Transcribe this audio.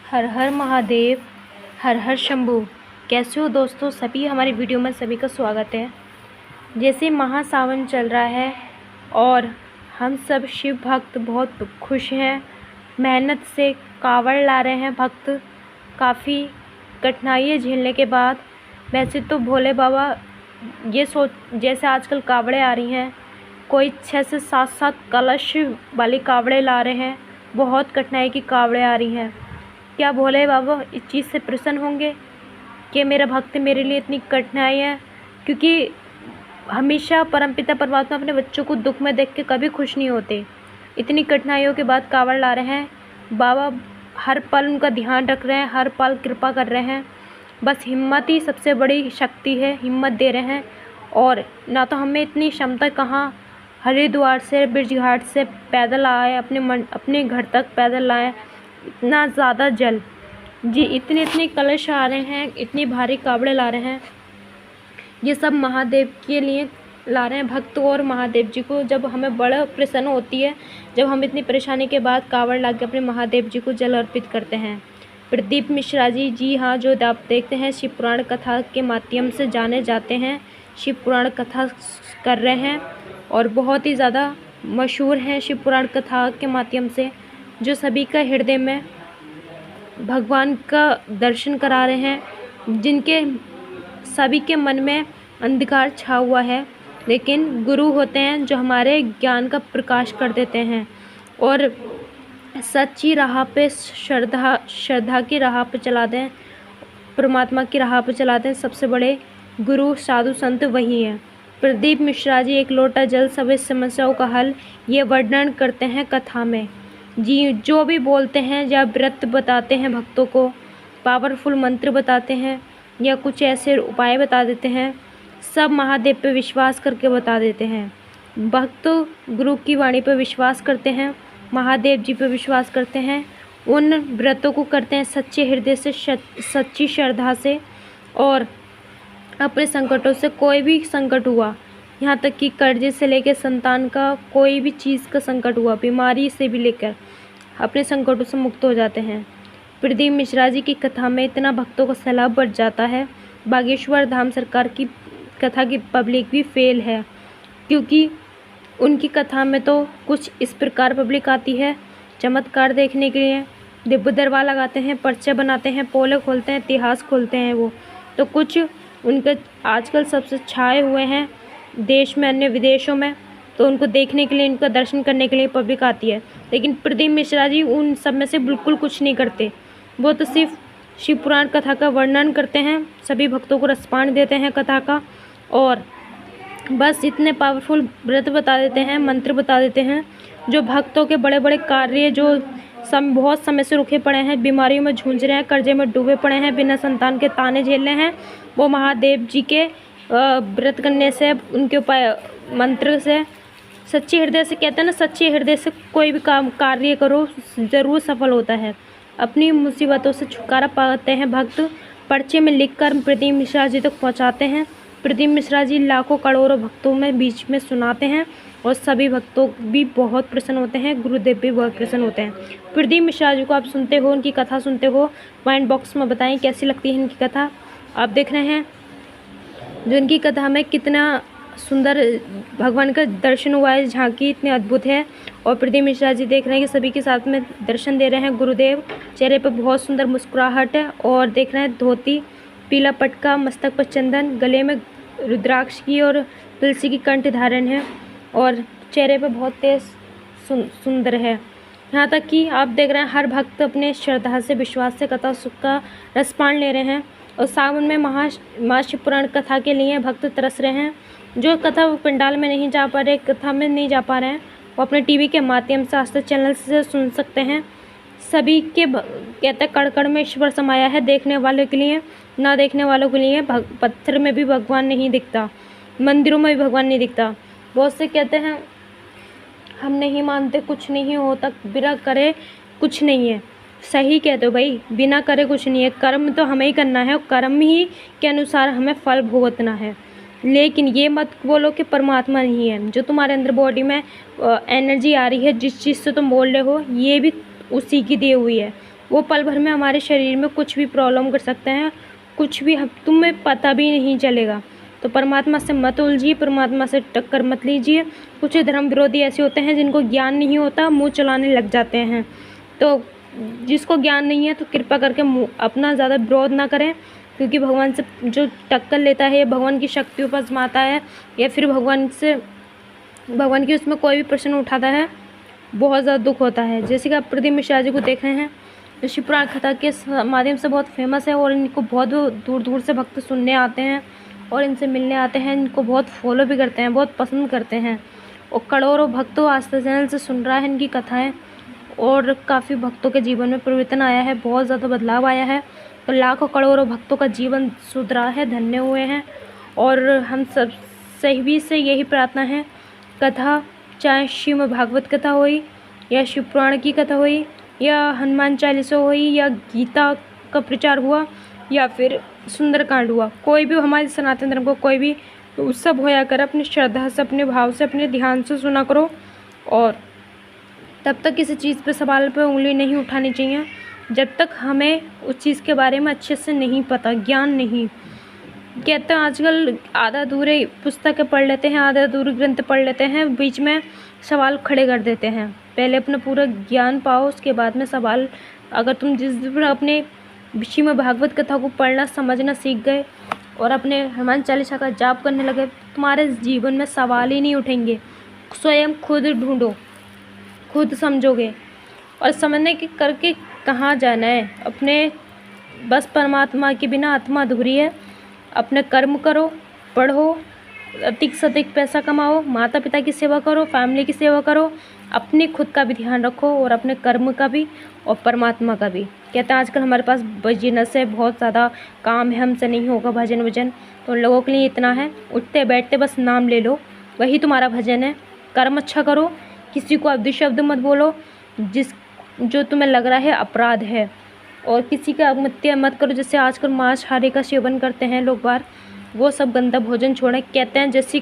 हर हर महादेव, हर हर शंभू। कैसे हो दोस्तों? सभी हमारी वीडियो में सभी का स्वागत है। जैसे महासावन चल रहा है और हम सब शिव भक्त बहुत खुश हैं। मेहनत से कावड़ ला रहे हैं भक्त, काफ़ी कठिनाइयाँ झेलने के बाद। वैसे तो भोले बाबा ये सोच, जैसे आजकल कावड़े आ रही हैं, कोई 6 से 7 कलश वाली कावड़े ला रहे हैं। बहुत कठिनाई की कावड़े आ रही हैं। क्या भोले बाबा इस चीज़ से प्रसन्न होंगे कि मेरा भक्त मेरे लिए इतनी कठिनाई है? क्योंकि हमेशा परमपिता परमात्मा अपने बच्चों को दुख में देख के कभी खुश नहीं होते। इतनी कठिनाइयों के बाद कावड़ ला रहे हैं बाबा, हर पल उनका ध्यान रख रहे हैं, हर पल कृपा कर रहे हैं। बस हिम्मत ही सबसे बड़ी शक्ति है, हिम्मत दे रहे हैं। और ना तो हमें इतनी क्षमता कहाँ, हरिद्वार से बिरजघाट से पैदल आए, अपने घर तक पैदल लाए, इतना ज़्यादा जल जी, इतने कलश आ रहे हैं, इतनी भारी कावड़े ला रहे हैं। ये सब महादेव के लिए ला रहे हैं भक्त। और महादेव जी को जब हमें बड़ा प्रसन्न होती है, जब हम इतनी परेशानी के बाद कावड़ ला के अपने महादेव जी को जल अर्पित करते हैं। प्रदीप मिश्रा जी हाँ, जो आप देखते हैं शिव पुराण कथा के माध्यम से जाने जाते हैं, शिव पुराण कथा कर रहे हैं और बहुत ही ज़्यादा मशहूर हैं शिव पुराण कथा के माध्यम से, जो सभी का हृदय में भगवान का दर्शन करा रहे हैं। जिनके सभी के मन में अंधकार छा हुआ है, लेकिन गुरु होते हैं जो हमारे ज्ञान का प्रकाश कर देते हैं और सच्ची राह पे श्रद्धा की राह पे चला दें, परमात्मा की राह पे चला दें। सबसे बड़े गुरु साधु संत वही हैं। प्रदीप मिश्रा जी एक लोटा जल सभी समस्याओं का हल, ये वर्णन करते हैं कथा में जी। जो भी बोलते हैं या व्रत बताते हैं भक्तों को, पावरफुल मंत्र बताते हैं या कुछ ऐसे उपाय बता देते हैं, सब महादेव पे विश्वास करके बता देते हैं। भक्त गुरु की वाणी पे विश्वास करते हैं, महादेव जी पे विश्वास करते हैं, उन व्रतों को करते हैं सच्चे हृदय से, सच्ची श्रद्धा से। और अपने संकटों से, कोई भी संकट हुआ, यहाँ तक कि कर्जे से लेकर संतान का कोई भी चीज़ का संकट हुआ, बीमारी से भी लेकर, अपने संकटों से मुक्त हो जाते हैं। प्रदीप मिश्रा जी की कथा में इतना भक्तों का सैलाब बढ़ जाता है। बागेश्वर धाम सरकार की कथा की पब्लिक भी फेल है, क्योंकि उनकी कथा में तो कुछ इस प्रकार पब्लिक आती है चमत्कार देखने के लिए, दिव्य दरबार लगाते हैं, पर्चे बनाते हैं, पोले खोलते हैं, इतिहास खोलते हैं वो। तो कुछ उनके आजकल सबसे छाए हुए हैं देश में, अन्य विदेशों में, तो उनको देखने के लिए, उनका दर्शन करने के लिए पब्लिक आती है। लेकिन प्रदीप मिश्रा जी उन सब में से बिल्कुल कुछ नहीं करते। वो तो सिर्फ शिव पुराण कथा का वर्णन करते हैं, सभी भक्तों को रसपान देते हैं कथा का, और बस इतने पावरफुल व्रत बता देते हैं, मंत्र बता देते हैं, जो भक्तों के बड़े बड़े कार्य जो बहुत समय से रुके पड़े हैं, बीमारियों में जूझ रहे हैं, कर्जे में डूबे पड़े हैं, बिना संतान के ताने झेल रहे हैं, वो महादेव जी के व्रत करने से, उनके उपाय मंत्र से, सच्चे हृदय से, कहते हैं ना, सच्चे हृदय से कोई भी काम कार्य करो ज़रूर सफल होता है। अपनी मुसीबतों से छुटकारा पाते हैं भक्त, पर्चे में लिखकर प्रदीप मिश्रा जी तक पहुंचाते हैं। प्रदीप मिश्रा जी लाखों करोड़ों भक्तों में बीच में सुनाते हैं और सभी भक्तों भी बहुत प्रसन्न होते हैं, गुरुदेव भी बहुत प्रसन्न होते हैं। प्रदीप मिश्रा जी को आप सुनते हो, उनकी कथा सुनते हो, कमेंट बॉक्स में बताएं कैसी लगती है इनकी कथा। आप देख रहे हैं जो इनकी कथा में कितना सुंदर भगवान का दर्शन हुआ है, झांकी इतनी अद्भुत है। और प्रदीप मिश्रा जी देख रहे हैं कि सभी के साथ में दर्शन दे रहे हैं गुरुदेव, चेहरे पर बहुत सुंदर मुस्कुराहट है, और देख रहे हैं धोती, पीला पटका, मस्तक पर चंदन, गले में रुद्राक्ष की और तुलसी की कंठ धारण है, और चेहरे पर बहुत तेज सुंदर है। यहाँ तक कि आप देख रहे हैं हर भक्त अपने श्रद्धा से, विश्वास से कथा सुख का रसपान ले रहे हैं। और सावन में महा शिव पुराण कथा के लिए भक्त तरस रहे हैं। जो कथा पंडाल में नहीं जा पा रहे, कथा में नहीं जा पा रहे हैं, वो अपने टीवी के माध्यम से, आस्था चैनल से सुन सकते हैं। सभी के कहते हैं कड़ में ईश्वर समाया है, देखने वालों के लिए, ना देखने वालों के लिए। पत्थर में भी भगवान नहीं दिखता, मंदिरों में भी भगवान नहीं दिखता। बहुत से कहते हैं हम नहीं मानते, कुछ नहीं होता, बिना करे कुछ नहीं है। सही कहते हो भाई, बिना करे कुछ नहीं है। कर्म तो हमें ही करना है और कर्म ही के अनुसार हमें फल भुगतना है। लेकिन ये मत बोलो कि परमात्मा नहीं है। जो तुम्हारे अंदर बॉडी में एनर्जी आ रही है, जिस चीज़ से तुम बोल रहे हो, ये भी उसी की दी हुई है। वो पल भर में हमारे शरीर में कुछ भी प्रॉब्लम कर सकते हैं, कुछ भी तुम्हें पता भी नहीं चलेगा। तो परमात्मा से मत उलझिए, परमात्मा से टक्कर मत लीजिए। कुछ धर्म विरोधी ऐसे होते हैं जिनको ज्ञान नहीं होता, मुँह चलाने लग जाते हैं। तो जिसको ज्ञान नहीं है तो कृपा करके अपना ज़्यादा विरोध ना करें, क्योंकि भगवान से जो टक्कर लेता है, भगवान की शक्ति पर आजमाता है, या फिर भगवान की उसमें कोई भी प्रश्न उठाता है, बहुत ज़्यादा दुख होता है। जैसे कि आप प्रदीप मिश्रा जी को देख रहे हैं, जो शिव पुराण कथा के माध्यम से बहुत फेमस है, और इनको बहुत दूर दूर से भक्त सुनने आते हैं और इनसे मिलने आते हैं, इनको बहुत फॉलो भी करते हैं, बहुत पसंद करते हैं। और करोड़ों भक्तों आस्था चैनल से सुन रहा है इनकी कथाएँ, और काफ़ी भक्तों के जीवन में परिवर्तन आया है, बहुत ज़्यादा बदलाव आया है। तो लाखों करोड़ों भक्तों का जीवन सुधरा है, धन्य हुए हैं। और हम सब सभी से यही प्रार्थना है, कथा चाहे श्रीमद् भागवत कथा हुई, या शिव पुराण की कथा हुई, या हनुमान चालीसा हुई, या गीता का प्रचार हुआ, या फिर सुंदरकांड हुआ, कोई भी हमारे सनातन धर्म को कोई भी उत्सव होया कर, अपनी श्रद्धा से, अपने भाव से, अपने ध्यान से सुना करो। और तब तक किसी चीज़ पे सवाल पे उंगली नहीं उठानी चाहिए जब तक हमें उस चीज़ के बारे में अच्छे से नहीं पता, ज्ञान नहीं। कहते हैं आजकल आधा अधूरे पुस्तकें पढ़ लेते हैं, आधा अधूरे ग्रंथ पढ़ लेते हैं, बीच में सवाल खड़े कर देते हैं। पहले अपना पूरा ज्ञान पाओ, उसके बाद में सवाल। अगर तुम जिस दिन अपने श्रीमद् भागवत कथा को पढ़ना समझना सीख गए और अपने हनुमान चालीसा का जाप करने लगे, तुम्हारे जीवन में सवाल ही नहीं उठेंगे। स्वयं खुद ढूंढो, खुद समझोगे, और समझने के करके कहाँ जाना है। अपने बस परमात्मा के बिना आत्मा अधूरी है। अपने कर्म करो, पढ़ो, अधिक से अधिक पैसा कमाओ, माता पिता की सेवा करो, फैमिली की सेवा करो, अपने खुद का भी ध्यान रखो, और अपने कर्म का भी और परमात्मा का भी। कहते हैं आजकल हमारे पास बिजनेस है, बहुत ज़्यादा काम है, हमसे नहीं होगा भजन वजन। तो उन लोगों के लिए इतना है, उठते बैठते बस नाम ले लो, वही तुम्हारा भजन है। कर्म अच्छा करो, किसी को अपशब्द मत बोलो जो तुम्हें लग रहा है अपराध है, और किसी का हत्या मत करो। जैसे आजकल मांसाहारी का सेवन करते हैं लोग बार, वो सब गंदा भोजन छोड़ें। कहते हैं जैसी